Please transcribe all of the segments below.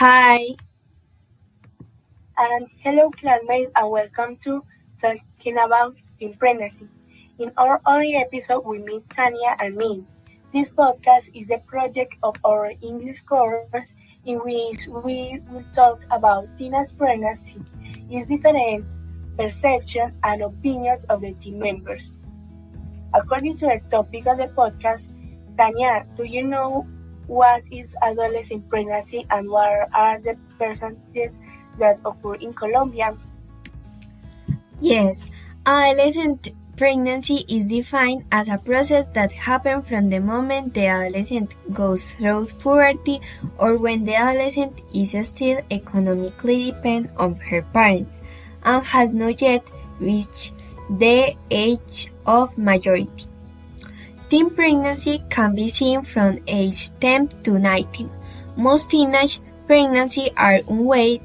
Hi. And hello classmates and welcome to Talking About Teen Pregnancy. In our early episode we meet Tanya and me. This podcast is a project of our English course in which we will talk about teenage pregnancy, its different perceptions and opinions of the team members. According to the topic of the podcast, Tanya, do you know what is adolescent pregnancy and what are the percentages that occur in Colombia? Yes, adolescent pregnancy is defined as a process that happens from the moment the adolescent goes through puberty or when the adolescent is still economically dependent on her parents and has not yet reached the age of majority. Teen pregnancy can be seen from age 10 to 19. Most teenage pregnancies are unwanted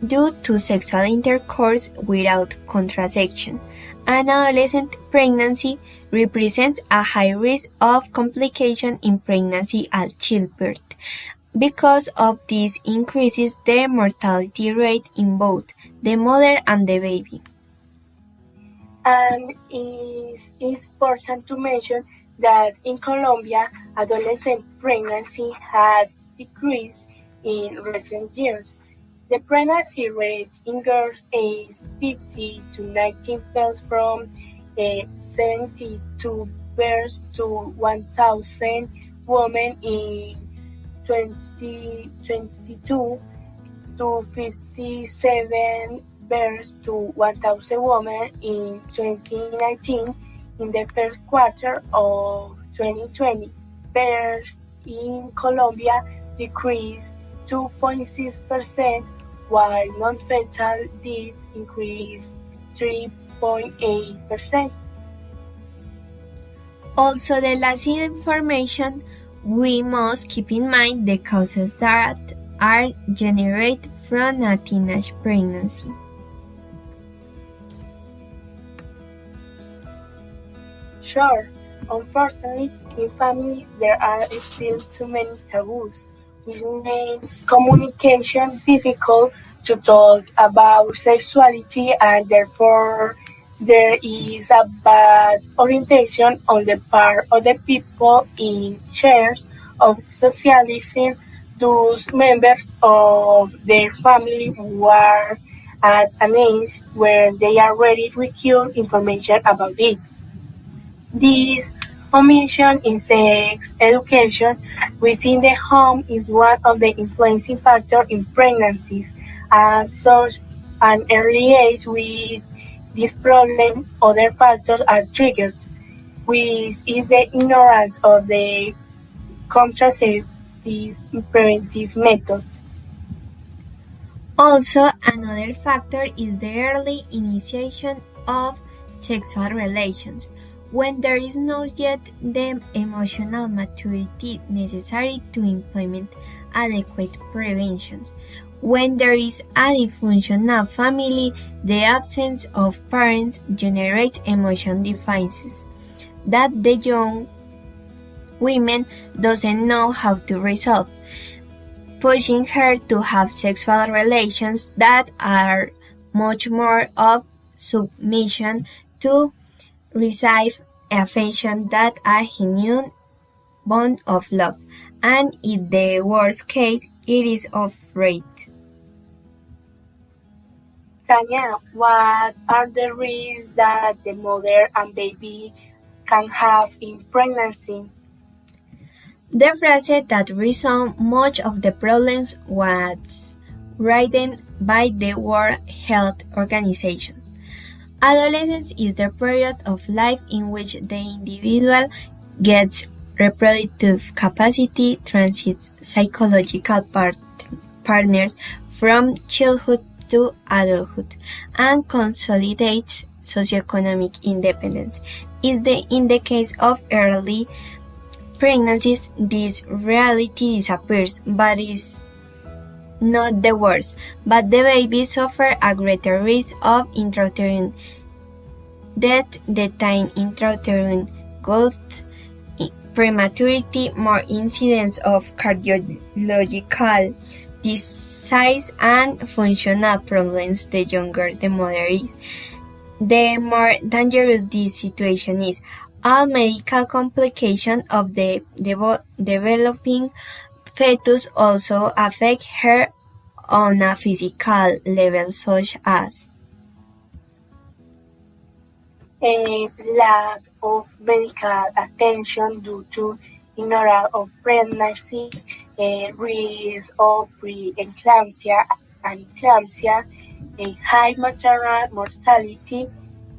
due to sexual intercourse without contraception. An adolescent pregnancy represents a high risk of complication in pregnancy and childbirth. Because of this increases the mortality rate in both the mother and the baby. And it's important to mention that in Colombia, adolescent pregnancy has decreased in recent years. The pregnancy rate in girls aged 50 to 19 fell from 72 births to 1,000 women in 2022 to 57 births to 1,000 women in 2019. In the first quarter of 2020, births in Colombia decreased 2.6%, while non-fatal deaths increased 3.8%. Also, the last information, we must keep in mind the causes that are generated from a teenage pregnancy. Sure, unfortunately, in families there are still too many taboos, which makes communication difficult to talk about sexuality, and therefore there is a bad orientation on the part of the people in charge of socializing those members of their family who are at an age where they are ready to receive information about it. This omission in sex education within the home is one of the influencing factors in pregnancies. At such an early age with this problem, other factors are triggered, which is the ignorance of the contraceptive preventive methods. Also, another factor is the early initiation of sexual relations, when there is not yet the emotional maturity necessary to implement adequate preventions. When there is a dysfunctional family, the absence of parents generates emotional defiances that the young women doesn't know how to resolve, pushing her to have sexual relations that are much more of submission to receive affection than a genuine bond of love, and in the worst case, it is of rape. Tanya, what are the risks that the mother and baby can have in pregnancy? The phrase that resolved much of the problems was written by the World Health Organization. Adolescence is the period of life in which the individual gets reproductive capacity, transits psychological partners from childhood to adulthood, and consolidates socioeconomic independence. In the case of early pregnancies, this reality disappears, but is not the worst, but the baby suffers a greater risk of intrauterine death, the teen intrauterine growth, prematurity, more incidence of cardiological size and functional problems the younger the mother is, the more dangerous this situation is. All medical complications of the developing fetus also affect her on a physical level, such as a lack of medical attention due to ignorance of pregnancy, risk of pre-eclampsia and eclampsia, a high maternal mortality,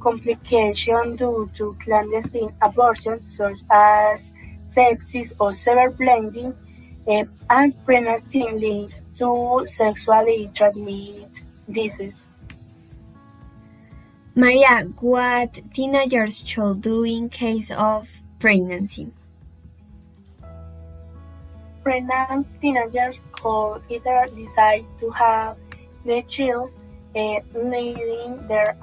complications due to clandestine abortion such as sepsis or severe bleeding, and pregnancy linked to sexually transmitted diseases. Maria. What teenagers should do in case of pregnancy? Pregnant teenagers could either decide to have the child, leading their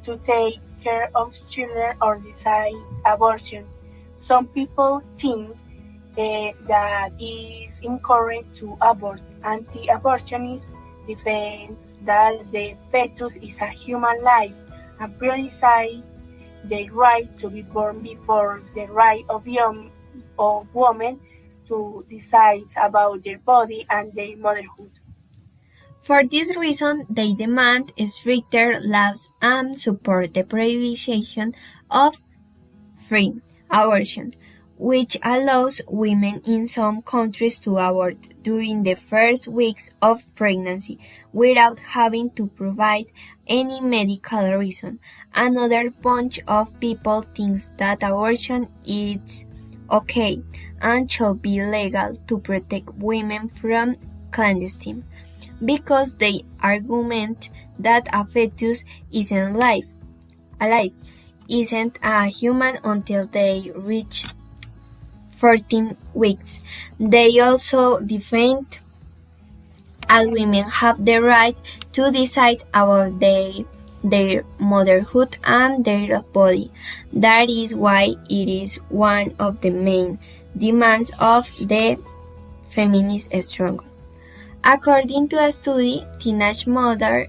to take care of children, or decide abortion. Some people think that it is incorrect to abort. Anti-abortionists defend that the fetus is a human life and prioritize the right to be born before the right of women to decide about their body and their motherhood. For this reason, they demand stricter laws and support the prohibition of free abortion, which allows women in some countries to abort during the first weeks of pregnancy without having to provide any medical reason. Another bunch of people thinks that abortion is okay and should be legal to protect women from clandestine, because they argument that a fetus isn't alive, isn't a human until they reach 14 weeks. They also defend as women have the right to decide about their motherhood and their body. That is why it is one of the main demands of the feminist struggle. According to a study, teenage mothers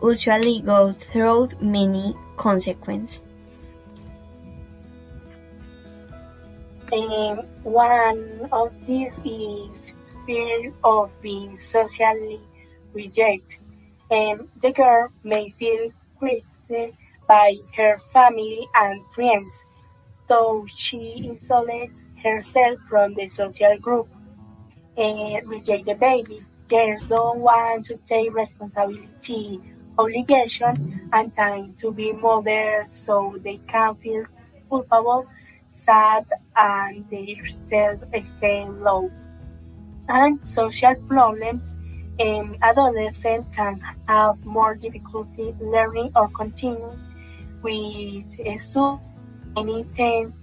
usually go through many consequences. One of these is fear of being socially rejected. The girl may feel criticized by her family and friends, though she isolates herself from the social group. Reject the baby. Girls don't want to take responsibility, obligation, and time to be mothers, so they can feel culpable, sad, and their self-esteem low. And social problems. Adolescents can have more difficulty learning or continuing with studying, many tend.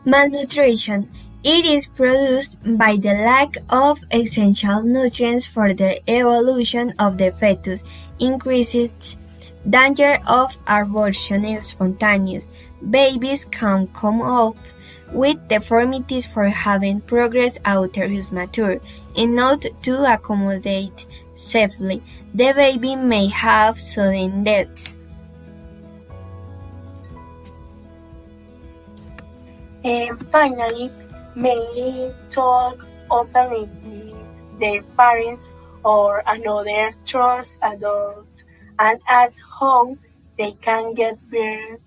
Malnutrition. It is produced by the lack of essential nutrients for the evolution of the fetus, increases danger of abortion spontaneous. Babies can come up with deformities for having progressed uterus mature enough to accommodate safely. The baby may have sudden death. And finally, many talk openly with their parents or another trust adult and ask how they can get birth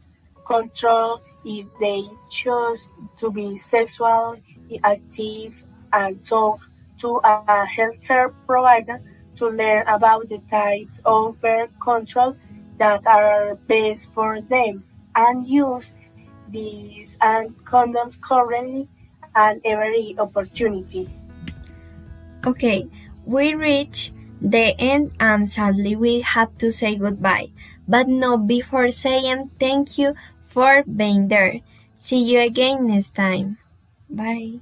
control if they choose to be sexually active, and talk to a healthcare provider to learn about the types of birth control that are best for them, and use these and condoms currently and every opportunity. Okay, we reach the end and sadly we have to say goodbye, but not before saying thank you for being there. See you again next time. Bye.